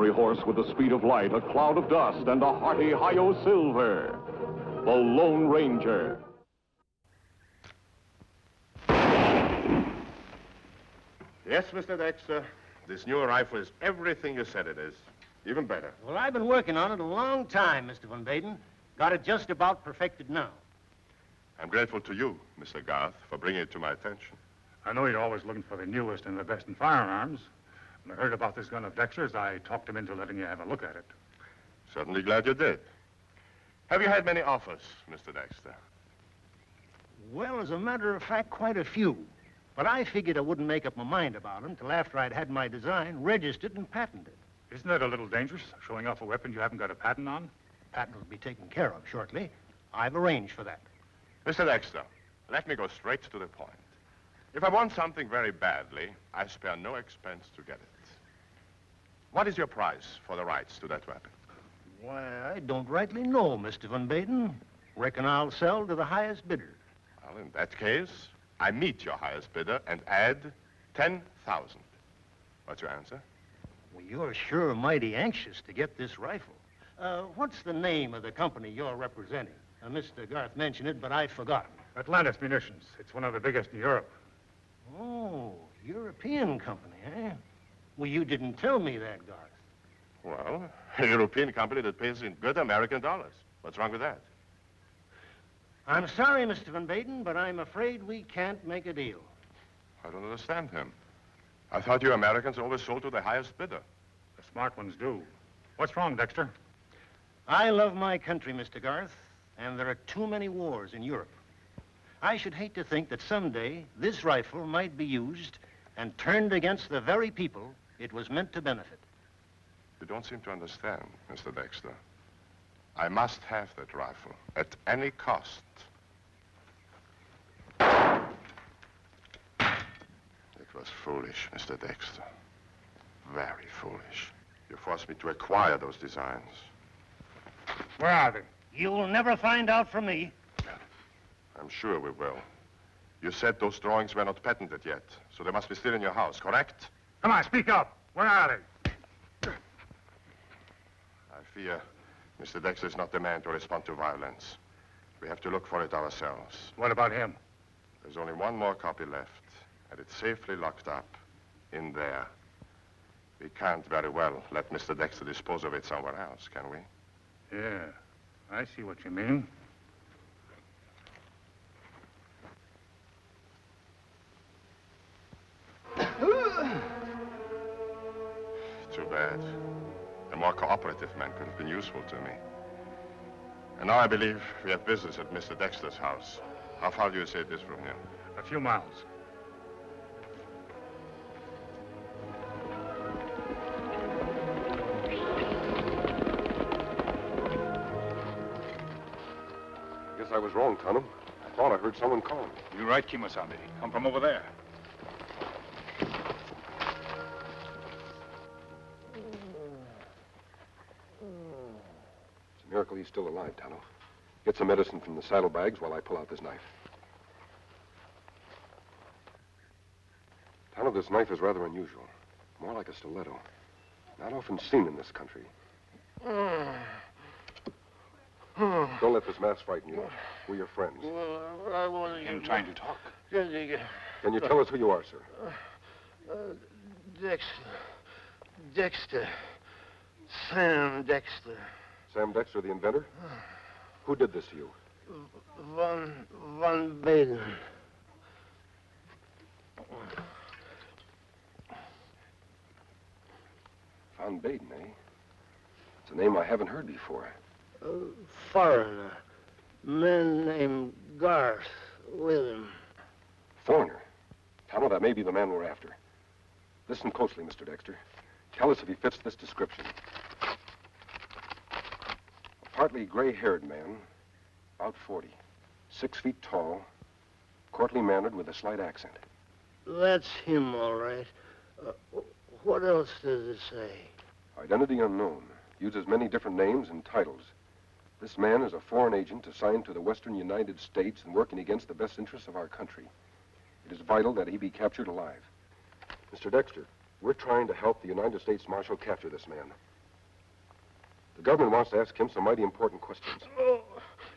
fiery horse with the speed of light, a cloud of dust, and a hearty hi-yo silver. The Lone Ranger. Yes, Mr. Dexter. This new rifle is everything you said it is. Even better. Well, I've been working on it a long time, Mr. Van Baden. Got it just about perfected now. I'm grateful to you, Mr. Garth, for bringing it to my attention. I know you're always looking for the newest and the best in firearms. When I heard about this gun of Dexter's, I talked him into letting you have a look at it. Certainly glad you did. Have you had many offers, Mr. Dexter? Well, as a matter of fact, quite a few. But I figured I wouldn't make up my mind about them till after I'd had my design registered and patented. Isn't that a little dangerous, showing off a weapon you haven't got a patent on? Patent will be taken care of shortly. I've arranged for that. Mr. Dexter, let me go straight to the point. If I want something very badly, I spare no expense to get it. What is your price for the rights to that weapon? Why, I don't rightly know, Mr. Van Baden. Reckon I'll sell to the highest bidder. Well, in that case, I meet your highest bidder and add 10,000. What's your answer? Well, you're sure mighty anxious to get this rifle. What's the name of the company you're representing? Mr. Garth mentioned it, but I've forgotten. Atlantis Munitions. It's one of the biggest in Europe. Oh, European company, eh? Well, you didn't tell me that, Garth. Well, a European company that pays in good American dollars. What's wrong with that? I'm sorry, Mr. Van Baden, but I'm afraid we can't make a deal. I don't understand him. I thought you Americans always sold to the highest bidder. The smart ones do. What's wrong, Dexter? I love my country, Mr. Garth, and there are too many wars in Europe. I should hate to think that someday this rifle might be used and turned against the very people it was meant to benefit. You don't seem to understand, Mr. Dexter. I must have that rifle at any cost. It was foolish, Mr. Dexter. Very foolish. You forced me to acquire those designs. Where are they? You'll never find out from me. I'm sure we will. You said those drawings were not patented yet, so they must be still in your house, correct? Come on, speak up. Where are they? I fear Mr. Dexter is not the man to respond to violence. We have to look for it ourselves. What about him? There's only one more copy left, and it's safely locked up in there. We can't very well let Mr. Dexter dispose of it somewhere else, can we? Yeah, I see what you mean. Too bad. A more cooperative man could have been useful to me. And now I believe we have business at Mr. Dexter's house. How far do you say it is from here? A few miles. Guess I was wrong, Tonto. I thought I heard someone calling me. You're right, Kemo Sabe. Come from over there. It's a miracle he's still alive, Tonto. Get some medicine from the saddlebags while I pull out this knife. Tonto, this knife is rather unusual. More like a stiletto. Not often seen in this country. Don't let this mask frighten you. We're your friends. Well, I want to... Him trying to talk. Can you tell us who you are, sir? Dexter. Sam Dexter. Sam Dexter, the inventor? Who did this to you? Van Baden. Van Baden, eh? It's a name I haven't heard before. Foreigner. Man named Garth with him. Foreigner? Tonto, that may be the man we're after. Listen closely, Mr. Dexter. Tell us if he fits this description. A partly gray-haired man, about 40, 6 feet tall, courtly mannered with a slight accent. That's him, all right. What else does it say? Identity unknown. Uses many different names and titles. This man is a foreign agent assigned to the Western United States and working against the best interests of our country. It is vital that he be captured alive. Mr. Dexter, we're trying to help the United States Marshal capture this man. The government wants to ask him some mighty important questions. Oh,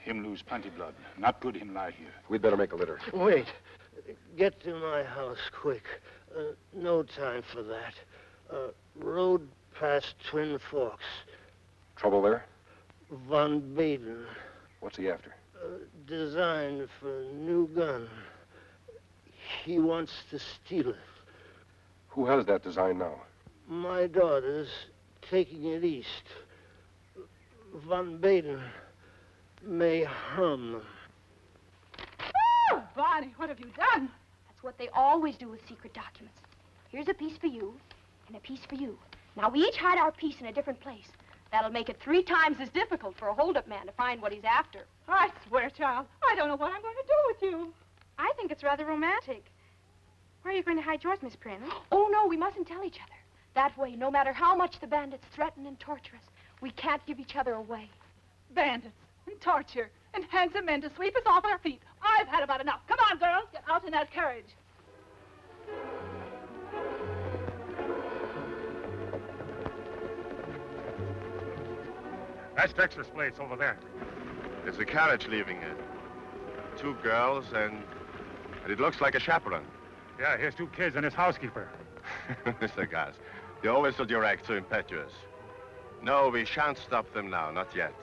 Him lose plenty blood. Not good him lie here. We'd better make a litter. wait. Get to my house quick. No time for that. Road past Twin Forks. Trouble there? Von Baden. What's he after? Design for a new gun. He wants to steal it. Who has that design now? My daughter's taking it east. Von Baden may harm them. Oh, Bonnie, what have you done? That's what they always do with secret documents. Here's a piece for you, and a piece for you. Now, we each hide our piece in a different place. That'll make it 3 times as difficult for a hold-up man to find what he's after. I swear, child, I don't know what I'm going to do with you. I think it's rather romantic. Where are you going to hide yours, Miss Prentice? Oh, no, we mustn't tell each other. That way, no matter how much the bandits threaten and torture us, we can't give each other away. Bandits and torture and handsome men to sweep us off our feet. I've had about enough. Come on, girls, get out in that carriage. That's Dexter's place over there. There's a carriage leaving it. 2 girls and it looks like a chaperone. Yeah, here's 2 kids and his housekeeper. Mr. Garth, you're always so direct, so impetuous. No, we shan't stop them now, not yet.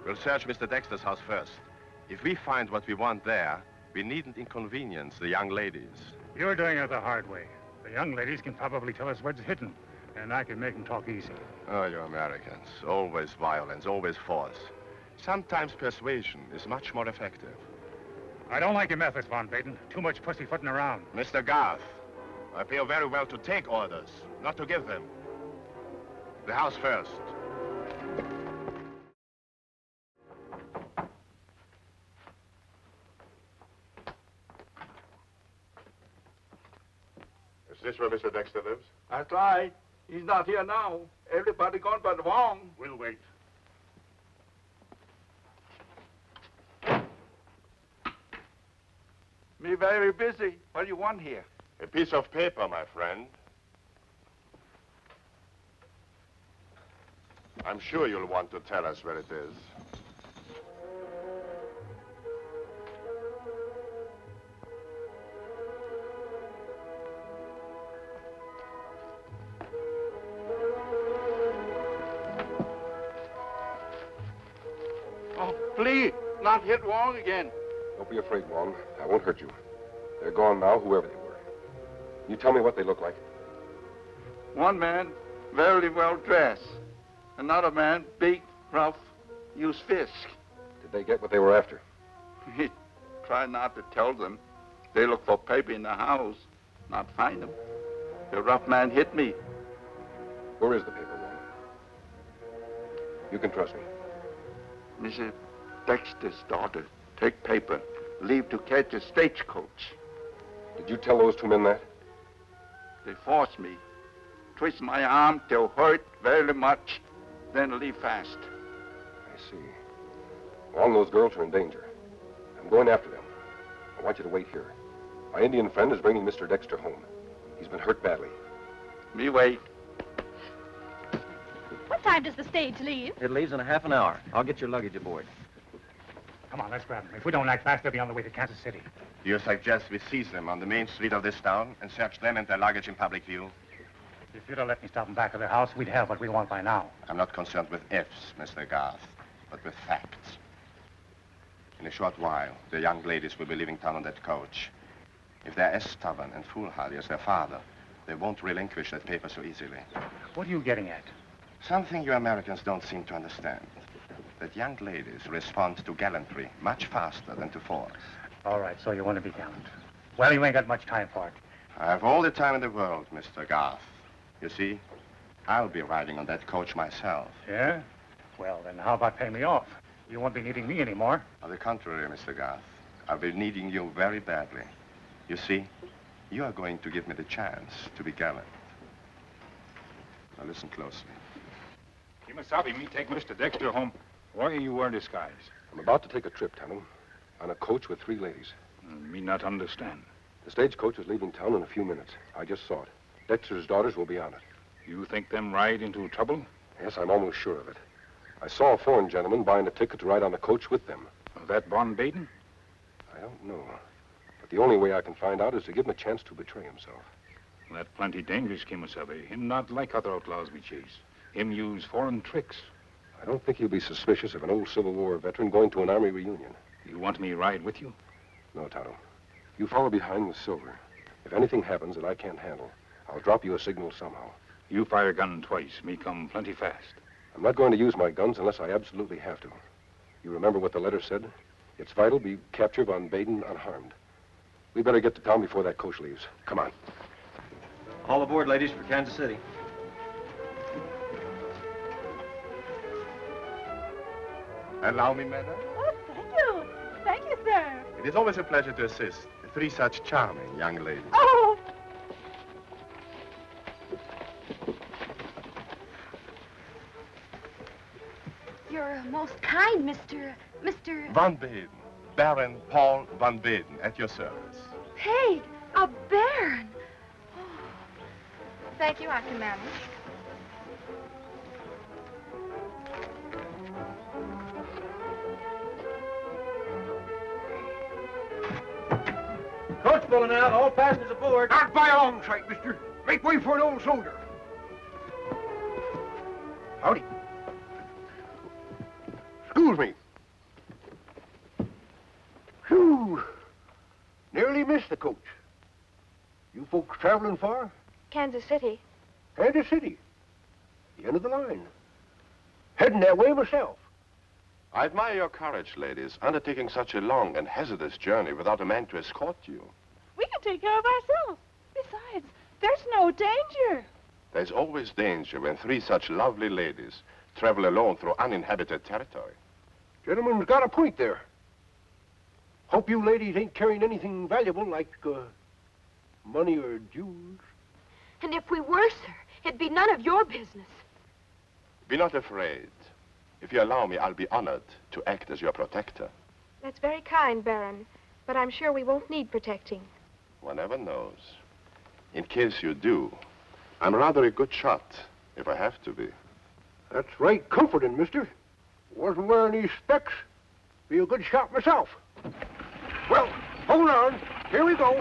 We'll search Mr. Dexter's house first. If we find what we want there, we needn't inconvenience the young ladies. You're doing it the hard way. The young ladies can probably tell us what's hidden, and I can make them talk easy. Oh, you Americans. Always violence, always force. Sometimes persuasion is much more effective. I don't like your methods, Von Baden. Too much pussyfooting around. Mr. Garth, I feel very well to take orders, not to give them. The house first. Is this where Mr. Dexter lives? That's right. He's not here now. Everybody gone but Wong. We'll wait. Me very busy. What do you want here? A piece of paper, my friend. I'm sure you'll want to tell us where it is. Oh, please, not hit Wong again. Don't be afraid, Wong. I won't hurt you. They're gone now, whoever they were. You tell me what they look like. One man, very well dressed. Another man, big, rough, use fist. Did they get what they were after? He tried not to tell them. They look for paper in the house, not find them. The rough man hit me. Where is the paper, Wong? You can trust me. Mrs. Dexter's daughter, take paper, leave to catch a stagecoach. Did you tell those 2 men that? They forced me, twist my arm till hurt very much, then leave fast. I see. Wong, those girls are in danger. I'm going after them. I want you to wait here. My Indian friend is bringing Mr. Dexter home. He's been hurt badly. Me wait. What time does the stage leave? It leaves in a half an hour. I'll get your luggage aboard. Come on, let's grab them. If we don't act fast, they'll be on the way to Kansas City. You suggest we seize them on the main street of this town and search them and their luggage in public view? If you'd have let me stop them back of their house, we'd have what we want by now. I'm not concerned with ifs, Mr. Garth, but with facts. In a short while, the young ladies will be leaving town on that coach. If they're as stubborn and foolhardy as their father, they won't relinquish that paper so easily. What are you getting at? Something you Americans don't seem to understand. That young ladies respond to gallantry much faster than to force. All right, so you want to be gallant. Well, you ain't got much time for it. I have all the time in the world, Mr. Garth. You see, I'll be riding on that coach myself. Yeah? Well, then how about paying me off? You won't be needing me anymore. On the contrary, Mr. Garth, I'll be needing you very badly. You see, you are going to give me the chance to be gallant. Now listen closely. Kemo Sabe, me take Mr. Dexter home. Why are you wearing disguise? I'm about to take a trip, Tonto, on a coach with 3 ladies. Me not understand. The stagecoach is leaving town in a few minutes. I just saw it. Dexter's daughters will be on it. You think them ride into trouble? Yes, I'm almost sure of it. I saw a foreign gentleman buying a ticket to ride on the coach with them. That Von Baden? I don't know. But the only way I can find out is to give him a chance to betray himself. That plenty dangerous, Kemo Sabe. Him not like other outlaws we chase. Him use foreign tricks. I don't think he'll be suspicious of an old Civil War veteran going to an army reunion. You want me ride with you? No, Tonto. You follow behind with Silver. If anything happens that I can't handle, I'll drop you a signal somehow. You fire gun twice. Me come plenty fast. I'm not going to use my guns unless I absolutely have to. You remember what the letter said? It's vital we capture Von Baden unharmed. We better get to town before that coach leaves. Come on. All aboard, ladies, for Kansas City. Allow me, madam. Oh, thank you. Thank you, sir. It is always a pleasure to assist three such charming young ladies. Oh, You're most kind, Mr. Von Baden. Baron Paul Von Baden, at your service. Peg, a baron. Oh. Thank you, I can manage. Coach pulling out. All passengers aboard. Not by a long sight, mister. Make way for an old soldier. Howdy. Excuse me. Phew. Nearly missed the coach. You folks traveling far? Kansas City. Kansas City. The end of the line. Heading that way myself. I admire your courage, ladies, undertaking such a long and hazardous journey without a man to escort you. we can take care of ourselves. Besides, there's no danger. There's always danger when three such lovely ladies travel alone through uninhabited territory. Gentleman's got a point there. Hope you ladies ain't carrying anything valuable like, money or jewels. And if we were, sir, it'd be none of your business. Be not afraid. If you allow me, I'll be honored to act as your protector. That's very kind, Baron, but I'm sure we won't need protecting. One never knows. In case you do, I'm rather a good shot, if I have to be. That's right comforting, mister. Wasn't wearing these specs. Be a good shot myself. Well, hold on. Here we go.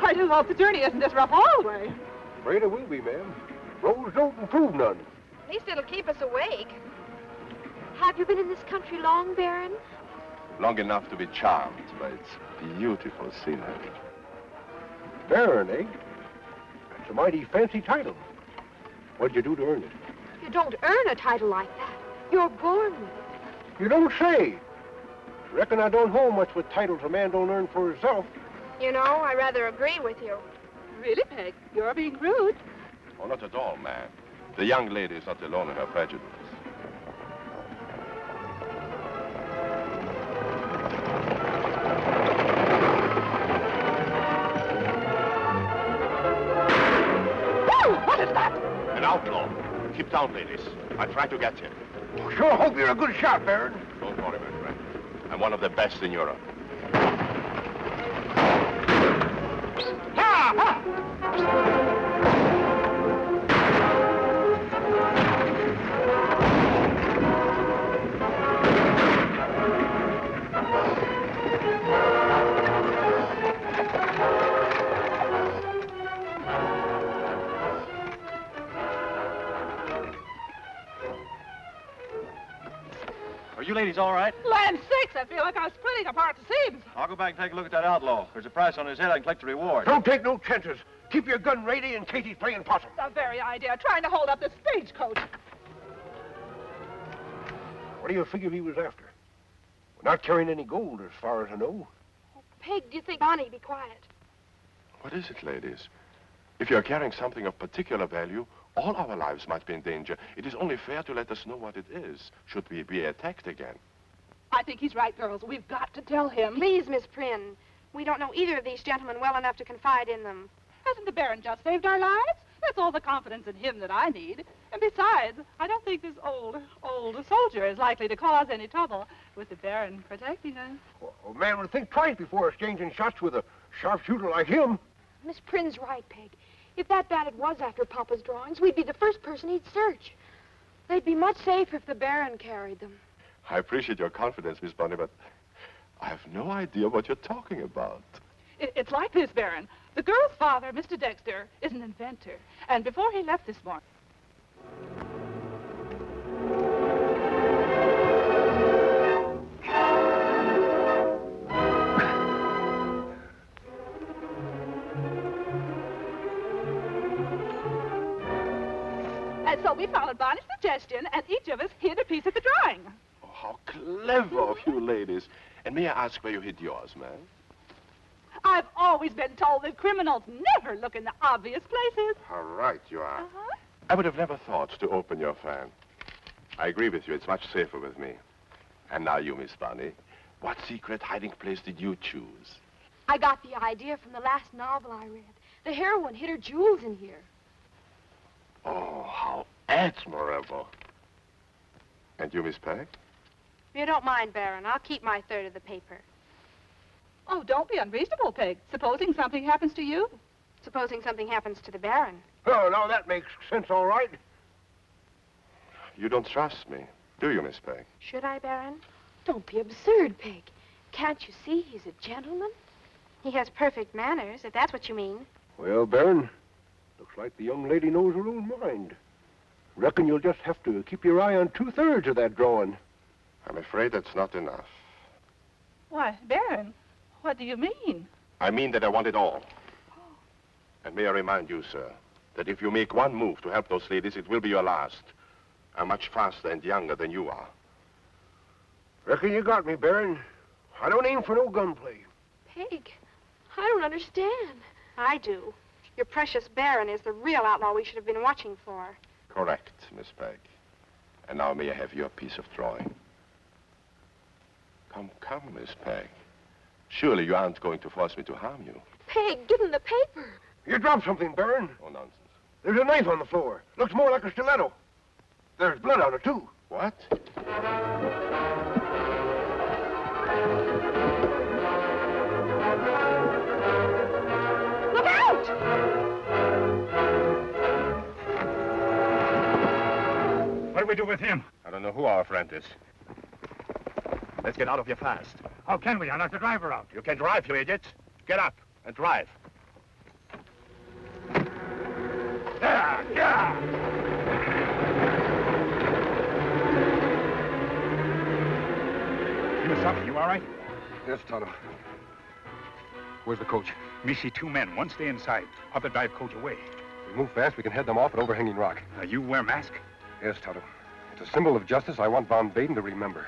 I do hope the journey isn't as rough all the way. Afraid it will be, ma'am. Roads don't improve none. At least it'll keep us awake. Have you been in this country long, Baron? Long enough to be charmed by its beautiful scenery. Baron, eh? That's a mighty fancy title. What'd you do to earn it? You don't earn a title like that. You're born with it. You don't say. Reckon I don't hold much with titles a man don't earn for himself. You know, I rather agree with you. Really, Peg? You're being rude. Oh, not at all, ma'am. The young lady is not alone in her prejudice. What is that? An outlaw. Keep down, ladies. I'll try to get him. Sure hope you're a good shot, Baron. Don't worry, my friend. I'm one of the best in Europe. Are you ladies all right? Land sakes, I feel like I was splitting apart the seams. I'll go back and take a look at that outlaw. If there's a price on his head, I can collect the reward. Don't take no chances. Keep your gun ready in case he's playing possum. The very idea, trying to hold up this stagecoach. What do you figure he was after? We're not carrying any gold, as far as I know. Peg, do you think Bonnie be quiet? What is it, ladies? If you're carrying something of particular value, all our lives might be in danger. It is only fair to let us know what it is, should we be attacked again. I think he's right, girls. We've got to tell him. Please, Miss Prynne. We don't know either of these gentlemen well enough to confide in them. Hasn't the Baron just saved our lives? That's all the confidence in him that I need. And besides, I don't think this old soldier is likely to cause any trouble with the Baron protecting us. Well, a man would think twice before exchanging shots with a sharpshooter like him. Miss Prynne's right, Peg. If that bandit was after Papa's drawings, we'd be the first person he'd search. They'd be much safer if the Baron carried them. I appreciate your confidence, Miss Bunny, but I have no idea what you're talking about. It's like this, Baron. The girl's father, Mr. Dexter, is an inventor. And before he left this morning... And so we followed Bonnie's suggestion, and each of us hid a piece of the drawing. Oh, how clever of you ladies. And may I ask where you hid yours, ma'am? I've always been told that criminals never look in the obvious places. How right you are. I would have never thought to open your fan. I agree with you. It's much safer with me. And now you, Miss Bunny. What secret hiding place did you choose? I got the idea from the last novel I read. The heroine hid her jewels in here. Oh, how admirable. And you, Miss Peg? If you don't mind, Baron, I'll keep my third of the paper. Oh, don't be unreasonable, Peg. Supposing something happens to you? Supposing something happens to the Baron. Oh, now that makes sense all right. You don't trust me, do you, Miss Peg? Should I, Baron? Don't be absurd, Peg. Can't you see he's a gentleman? He has perfect manners, if that's what you mean. Well, Baron, looks like the young lady knows her own mind. Reckon you'll just have to keep your eye on 2/3 of that drawing. I'm afraid that's not enough. Why, Baron, what do you mean? I mean that I want it all. And may I remind you, sir, that if you make one move to help those ladies, it will be your last. I'm much faster and younger than you are. Reckon you got me, Baron. I don't aim for no gunplay. Peg, I don't understand. I do. Your precious Baron is the real outlaw we should have been watching for. Correct, Miss Peg. And now may I have your piece of drawing? Come, Miss Peg. Surely you aren't going to force me to harm you. Peg, give him the paper. You dropped something, Baron. Oh, nonsense. There's a knife on the floor. Looks more like a stiletto. There's blood on it, too. What? Look out! What do we do with him? I don't know who our friend is. Let's get out of here fast. How can we? I knocked the driver out. You can drive, you idiot. Get up and drive. Yeah! Kemo Sabe, you all right? Yes, Tonto. Where's the coach? Me see 2 men. One stay inside. Other drive coach away. If we move fast, we can head them off at Overhanging Rock. You wear mask? Yes, Tonto. It's a symbol of justice I want Von Baden to remember.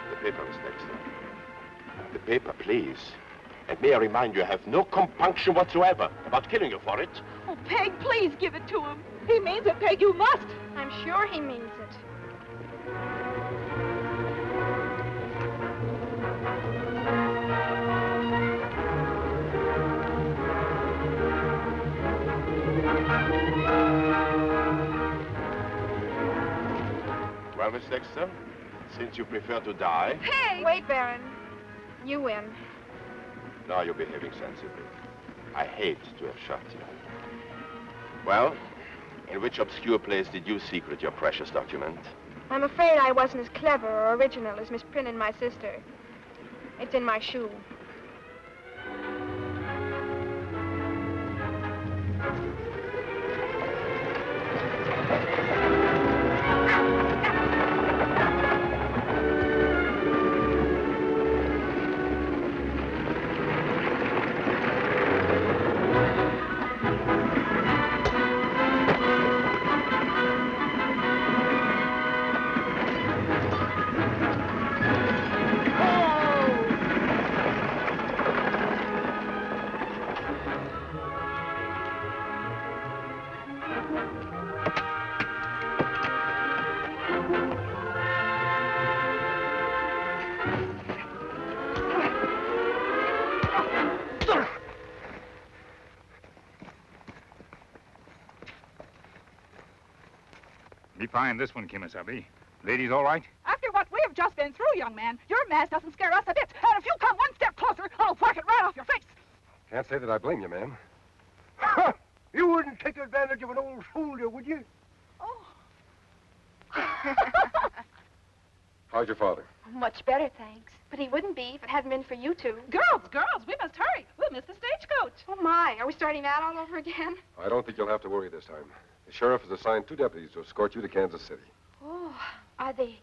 The paper, Miss Dexter. The paper, please. And may I remind you, I have no compunction whatsoever about killing you for it. Oh, Peg, please give it to him. He means it, Peg. You must. I'm sure he means it. Well, Miss Dexter, since you prefer to die, Hey! Wait, Baron. You win. now you're behaving sensibly. I hate to have shot you. Well, in which obscure place did you secret your precious document? I'm afraid I wasn't as clever or original as Miss Prynne and my sister. It's in my shoe. Be fine this one, Kemo Sabe. Ladies all right? After what we have just been through, young man, your mask doesn't scare us a bit. And if you come one step closer, I'll whack it right off your face. Can't say that I blame you, ma'am. You wouldn't take advantage of an old soldier, would you? Oh. How's your father? Much better, thanks. But he wouldn't be if it hadn't been for you two. Girls, we must hurry. We'll miss the stagecoach. Oh, my. Are we starting that all over again? I don't think you'll have to worry this time. The sheriff has assigned 2 deputies to escort you to Kansas City. Oh, are they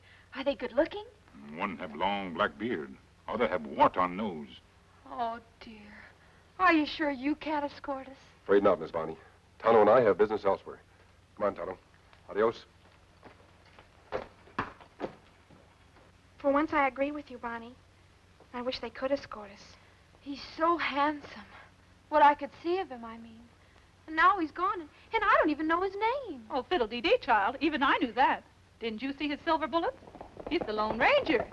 good looking? One have long black beard. Other have wart on nose. Oh, dear. Are you sure you can't escort us? Afraid not, Miss Bonnie. Tonto and I have business elsewhere. Come on, Tonto. Adios. For once, I agree with you, Bonnie. I wish they could escort us. He's so handsome. What I could see of him, I mean. And now he's gone, and I don't even know his name. Oh, fiddle-dee-dee, child. Even I knew that. Didn't you see his silver bullets? He's the Lone Ranger.